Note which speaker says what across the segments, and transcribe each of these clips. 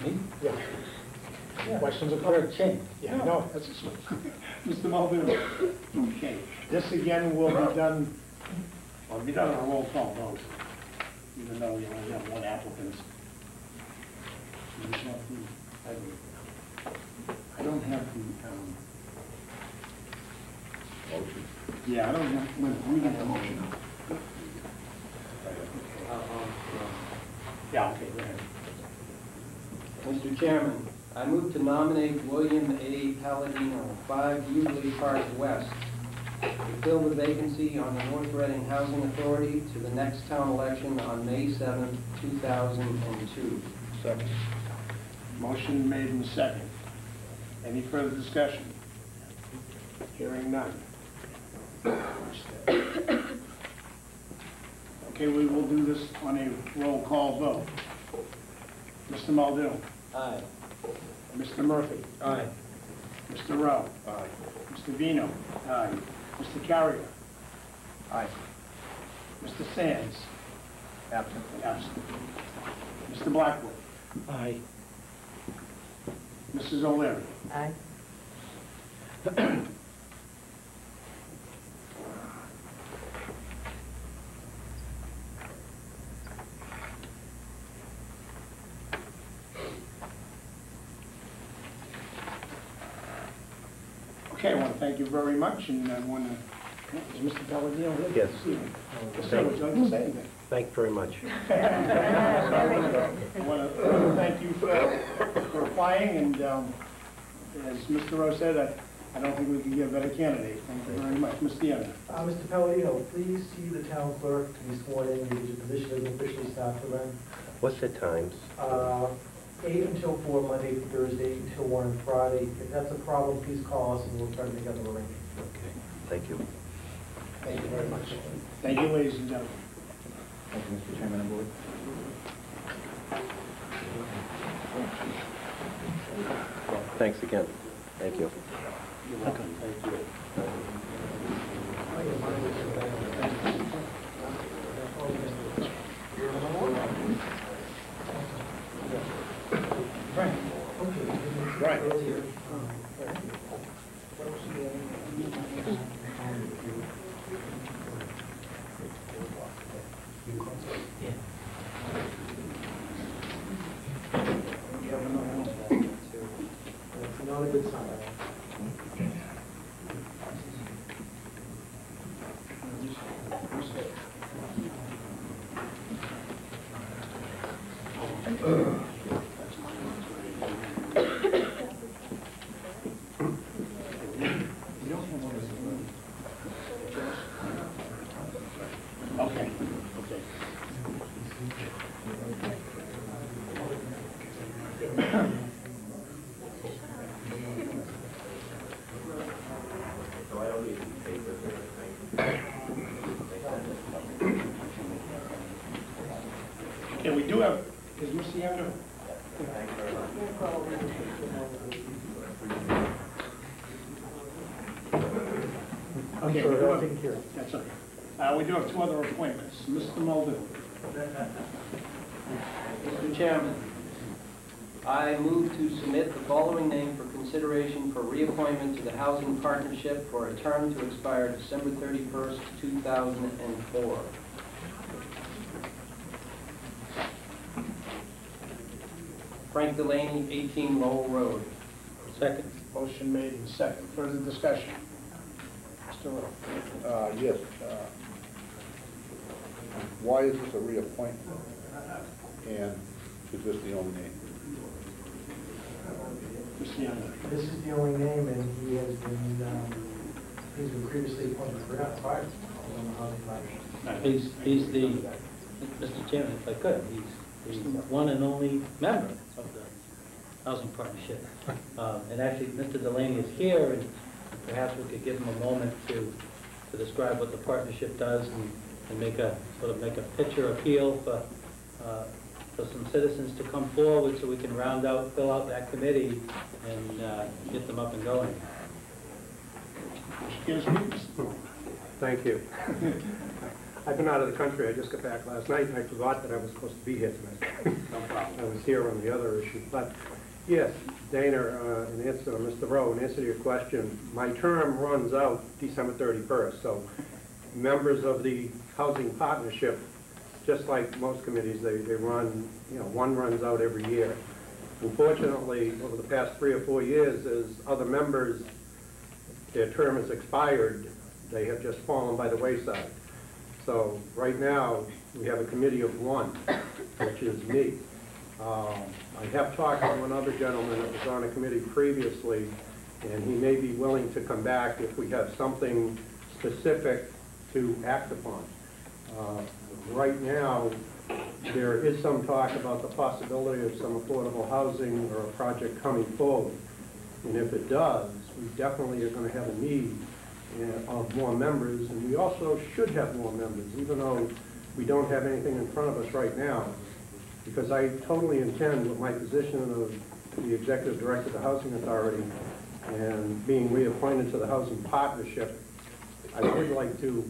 Speaker 1: Me?
Speaker 2: Yeah.
Speaker 1: Yeah.
Speaker 2: Questions occurred?
Speaker 1: Change.
Speaker 2: Yeah, no, that's a small.
Speaker 3: Mr. Muldoon? Okay. This again will be done on a roll call vote, even though you only have one applicant. I don't have the,
Speaker 4: Motion.
Speaker 3: yeah, I don't have, we have the motion. Yeah, okay, go ahead.
Speaker 5: Mr. Chairman, I move to nominate William A. Palladino, 5 Ubley Park West, to fill the vacancy on the North Reading Housing Authority to the next town election on May 7th, 2002.
Speaker 3: Second. Motion made and second. Any further discussion? Hearing none. Okay, we will do this on a roll call vote. Mr. Muldoon?
Speaker 5: Aye.
Speaker 3: Mr. Murphy?
Speaker 1: Aye.
Speaker 3: Mr. Rowe?
Speaker 4: Aye.
Speaker 3: Mr. Vino? Aye. Mr. Carrier?
Speaker 4: Aye.
Speaker 3: Mr. Sands?
Speaker 4: Absent.
Speaker 3: Absent. Mr. Blackwood?
Speaker 1: Aye.
Speaker 3: Mrs. O'Leary?
Speaker 6: Aye.
Speaker 3: Okay, I want to thank you very much, and I want to, is Mr. Palladino here?
Speaker 7: Yes.
Speaker 3: Yes, sir, would you like to say anything?
Speaker 7: Thank you very much.
Speaker 3: I want to thank you for applying, and as Mr. Rowe said, I don't think we can get a better candidate. Thank you very much. Mr. Young.
Speaker 8: Mr. Palladino, please see the town clerk to be sworn in because your position is officially start to run.
Speaker 7: What's the times?
Speaker 8: 8 until 4, Monday to Thursday, 8 until 1 on Friday. If that's a problem, please call us and we'll try to make other arrangements.
Speaker 7: Okay, thank you.
Speaker 3: Thank you very much. Thank you, ladies and gentlemen.
Speaker 4: Thank you, Mr. Chairman and Board.
Speaker 7: Thanks again. Thank you.
Speaker 3: You're welcome. Thank you. Right.
Speaker 8: That's not a good sign.
Speaker 3: Okay, okay. Okay, we do have, is Mr. Young? Okay, we do have, that's okay. We do have 2 other appointments. Mr. Muldoon.
Speaker 5: Mr. Chairman, I move to submit the following name for consideration for reappointment to the Housing Partnership for a term to expire December 31st, 2004. Frank Delaney, 18 Lowell Road.
Speaker 1: Second.
Speaker 3: Motion made and second. Further discussion? Mr. Rowe.
Speaker 4: Yes. Why is this a reappointment? And is this the only name?
Speaker 3: Mr. Young.
Speaker 8: This is the only name, and he has been, he's been previously appointed for that prior on the housing partnership.
Speaker 1: He's the, Mr. Chairman, if I could, he's the one and only member of the Housing Partnership. And actually, Mr. Delaney is here, and perhaps we could give him a moment to describe what the partnership does and make a picture appeal for some citizens to come forward so we can fill out that committee and get them up and going.
Speaker 3: Excuse me.
Speaker 7: Thank you.
Speaker 6: I've been out of the country. I just got back last night, and I forgot that I was supposed to be here tonight.
Speaker 3: No problem.
Speaker 6: I was here on the other issue. But, yes, Dana, in answer, Mr. Rowe, in answer to your question, my term runs out December 31st. So members of the Housing Partnership, just like most committees, they run, one runs out every year. Unfortunately, over the past 3 or 4 years, as other members, their term has expired, they have just fallen by the wayside. So right now, we have a committee of 1, which is me. I have talked to one other gentleman that was on a committee previously, and he may be willing to come back if we have something specific to act upon. Right now, there is some talk about the possibility of some affordable housing or a project coming forward. And if it does, we definitely are going to have a need of more members, and we also should have more members, even though we don't have anything in front of us right now. Because I totally intend, with my position of the Executive Director of the Housing Authority and being reappointed to the Housing Partnership, I would like to,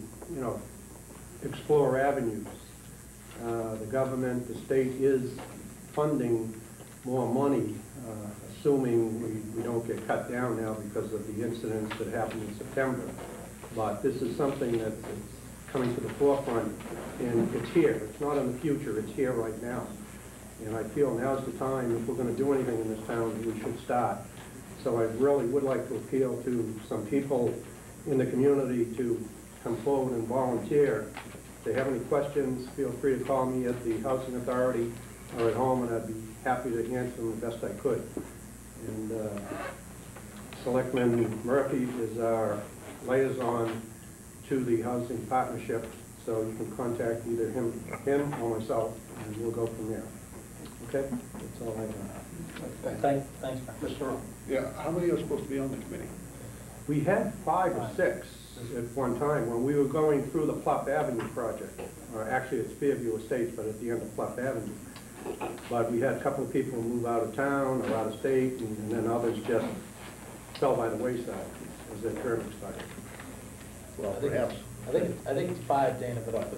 Speaker 6: explore avenues. The government, the state is funding more money, assuming we don't get cut down now because of the incidents that happened in September. But this is something that's coming to the forefront, and it's here. It's not in the future, it's here right now. And I feel now's the time, if we're going to do anything in this town, we should start. So I really would like to appeal to some people in the community to come forward and volunteer. If they have any questions, feel free to call me at the Housing Authority or at home, and I'd be happy to answer them the best I could. And Selectman Murphy is our liaison to the Housing Partnership, so you can contact either him or myself, and we'll go from there. Okay? That's all I have.
Speaker 1: Thanks, Frank.
Speaker 3: Mr. Rowe.
Speaker 4: Yeah, how many are supposed to be on the committee?
Speaker 6: We had 5 or 6 at one time when we were going through the Pluff Avenue project. Or actually, it's Fairview Estates, but at the end of Pluff Avenue. But we had a couple of people move out of town or out of state, and then others just fell by the wayside as their term expired.
Speaker 4: Well, perhaps.
Speaker 1: I think it's 5, Dana, but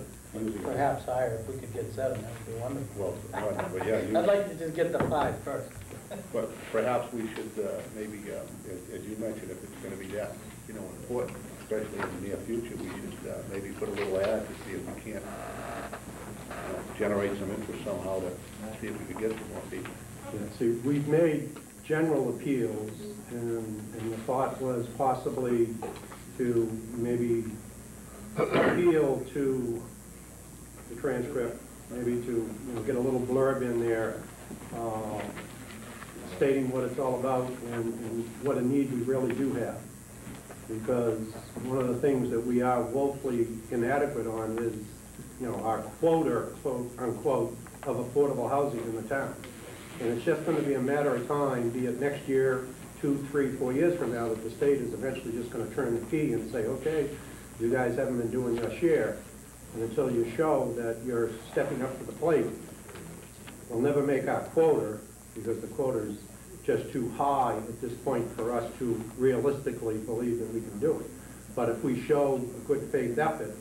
Speaker 1: perhaps higher. If we could get 7, that would be wonderful.
Speaker 4: Well, right, but yeah,
Speaker 1: I'd like to just get the 5 first.
Speaker 4: but perhaps we should maybe, as you mentioned, if it's going to be that, important, especially in the near future, we should maybe put a little ad to see if we can't generate some interest somehow to see if we could get some more people.
Speaker 6: Yeah, see, we've made general appeals, and the thought was possibly to maybe appeal to the transcript, maybe to get a little blurb in there stating what it's all about and what a need we really do have. Because one of the things that we are woefully inadequate on is, our quota, quote unquote, of affordable housing in the town. And it's just going to be a matter of time, be it next year, 2, 3, 4 years from now, that the state is eventually just going to turn the key and say, okay, you guys haven't been doing your share. And until you show that you're stepping up to the plate, we'll never make our quota, because the quota is just too high at this point for us to realistically believe that we can do it. But if we show a good faith effort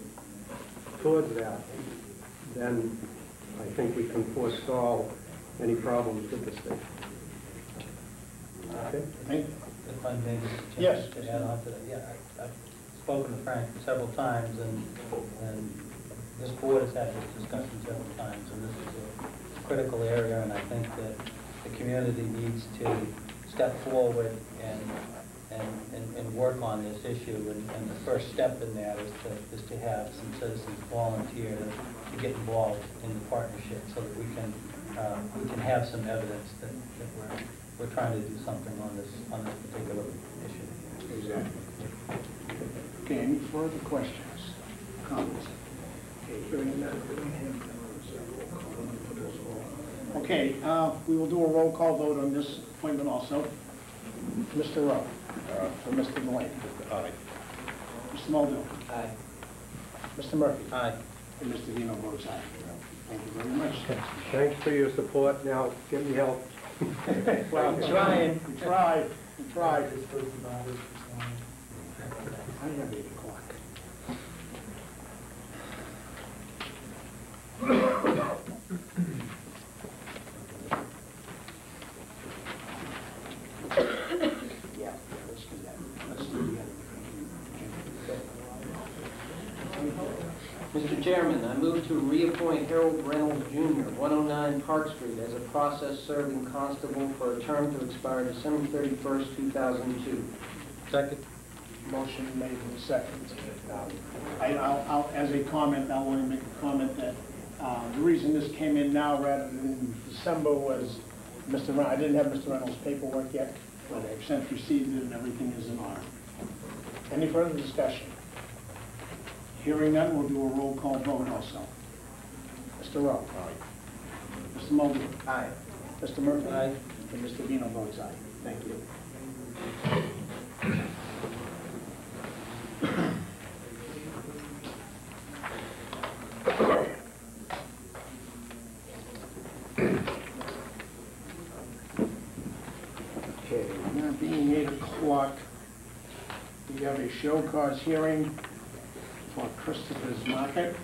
Speaker 6: towards that, then I think we can forestall any problems with the state. Okay?
Speaker 3: Thank you.
Speaker 1: If I may just
Speaker 3: Yes.
Speaker 1: to add on to that, yeah, I've spoken to Frank several times, and this board has had this discussion several times, and this is a critical area, and I think that the community needs to step forward and work on this issue, and the first step in that is to have some citizens volunteer to get involved in the partnership, so that we can have some evidence that we're trying to do something on this particular issue.
Speaker 3: Exactly. Okay, any further questions, comments? Okay, we will do a roll call vote on this appointment also. Mr. Rowe. For Mr. Delaney.
Speaker 4: Aye.
Speaker 3: Mr. Muldoon.
Speaker 1: Aye.
Speaker 3: Mr. Murphy.
Speaker 1: Aye.
Speaker 3: And Mr. Dino votes aye. Thank you very much.
Speaker 6: Thanks for your support. Now, give me help.
Speaker 3: Well,
Speaker 1: We're trying.
Speaker 3: We tried. I have 8 o'clock. Yeah, let's do that. Let's do that.
Speaker 5: Mr. Chairman, I move to reappoint Harold Reynolds Jr., 109 Park Street, as a process-serving constable for a term to expire December 31st, 2002.
Speaker 1: Second?
Speaker 3: Motion made in second. I'll, as a comment, I want to make a comment that the reason this came in now rather than in December was Mr. Reynolds, I didn't have Mr. Reynolds' paperwork yet, but I've since received it and everything is in order. Any further discussion? Hearing none, we'll do a roll call vote also. Mr. Rowe? Aye. Mr. Mulder?
Speaker 5: Aye.
Speaker 3: Mr. Murphy?
Speaker 1: Aye.
Speaker 3: And Mr. Vino votes aye. Thank you. Okay, now being 8 o'clock, we have a show cause hearing for Christopher's Market.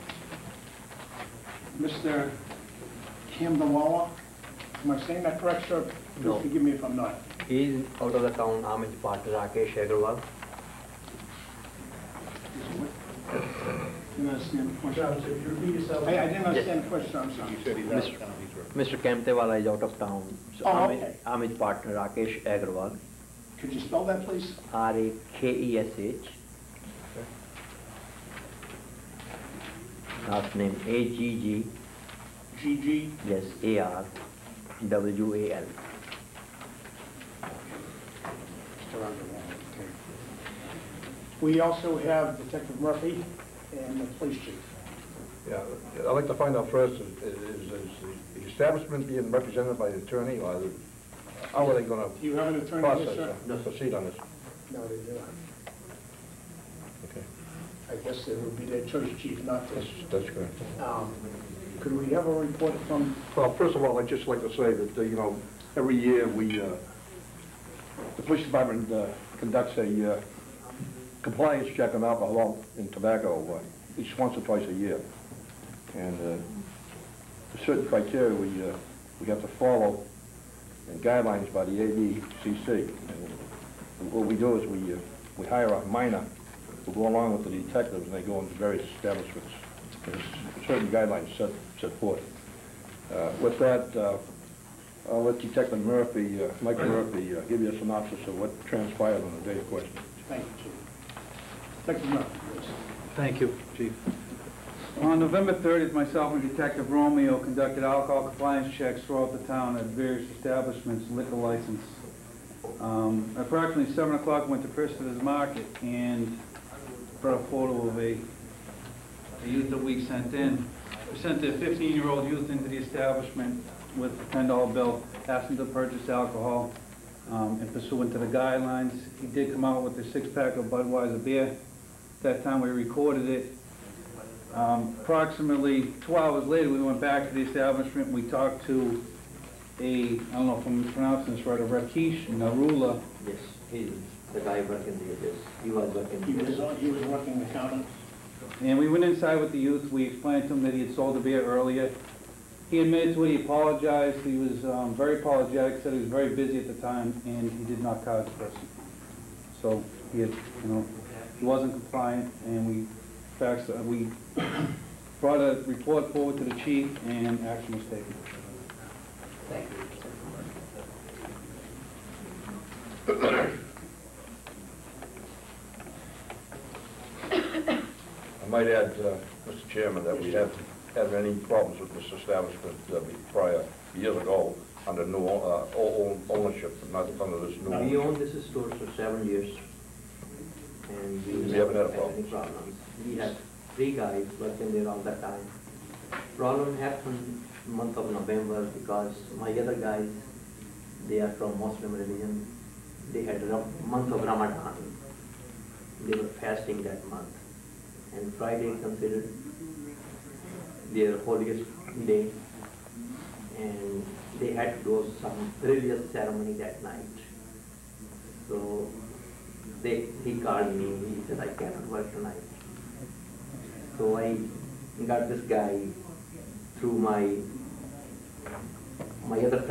Speaker 3: Mr. Camdawala, am I saying that correct, sir?
Speaker 9: No.
Speaker 3: Please forgive me if I'm not.
Speaker 9: He is out of the town, I'm his partner Rakesh Agarwal.
Speaker 3: Didn't understand the question.
Speaker 8: Travis, if you repeat yourself.
Speaker 3: I didn't understand the question, I'm sorry.
Speaker 4: You said he's out of town, he's right.
Speaker 9: Mr. Kamtewala is out of town. So
Speaker 3: Oh,
Speaker 9: I'm,
Speaker 3: okay.
Speaker 9: I'm his partner Rakesh Agarwal.
Speaker 3: Could you spell that, please?
Speaker 9: Rakesh. Last name Agg,
Speaker 3: GG.
Speaker 9: yes, ARWAL.
Speaker 3: We also have Detective Murphy and the police chief.
Speaker 2: Yeah, I'd like to find out first, is the establishment being represented by the attorney, or how are they gonna
Speaker 3: Do you have an attorney here,
Speaker 2: process,
Speaker 3: sir?
Speaker 2: proceed on this?
Speaker 3: No, they do not.
Speaker 2: Okay,
Speaker 3: I guess it would be their choice, chief, not to.
Speaker 2: that's correct.
Speaker 3: Could we have a report from,
Speaker 2: Well, first of all, I'd just like to say that, you know, every year we, the police department conducts a compliance check on alcohol and tobacco at least once or twice a year. And there's certain criteria we have to follow and guidelines by the ADCC. And what we do is we hire a minor who go along with the detectives, and they go into various establishments. There's certain guidelines set forth. With that, I'll let Detective Murphy, Mike Murphy, give you a synopsis of what transpired on the day of question.
Speaker 3: thank you, chief. Detective Murphy, please.
Speaker 10: Thank you, Chief. On November 30th, myself and Detective Romeo conducted alcohol compliance checks throughout the town at various establishments, liquor license. Approximately 7 o'clock, went to Christopher's Market and brought a photo of a youth that we sent in. We sent a 15-year-old youth into the establishment with a $10 bill, asked him to purchase alcohol, and pursuant to the guidelines, he did come out with a 6-pack of Budweiser beer. That time we recorded it. Approximately 2 hours later, we went back to the establishment. We talked to I don't know if I'm pronouncing this right, a Rakesh Narula.
Speaker 9: Yes, he's the guy working there, yes. He was working
Speaker 3: He
Speaker 9: there.
Speaker 3: was working the counter.
Speaker 10: And we went inside with the youth. We explained to him that he had sold the beer earlier. He admitted to it. He apologized. He was very apologetic, said he was very busy at the time, and he did not cause the person. So he had, he wasn't compliant, and we brought a report forward to the chief, and action was taken.
Speaker 9: Thank you.
Speaker 2: I might add, Mr. Chairman, that we haven't had any problems with this establishment prior, years ago, under new ownership, not under this new
Speaker 9: We
Speaker 2: ownership.
Speaker 9: owned this store for 7 years. And we
Speaker 2: We
Speaker 9: never
Speaker 2: haven't had a
Speaker 9: had any
Speaker 2: problem.
Speaker 9: problems. We had 3 guys working there all the time. Problem happened month of November because my other guys, they are from Muslim religion. They had a month of Ramadan. They were fasting that month. And Friday considered their holiest day. And they had to do some religious ceremony that night. So he called me, he said, I cannot work tonight. So I got this guy through my other friend.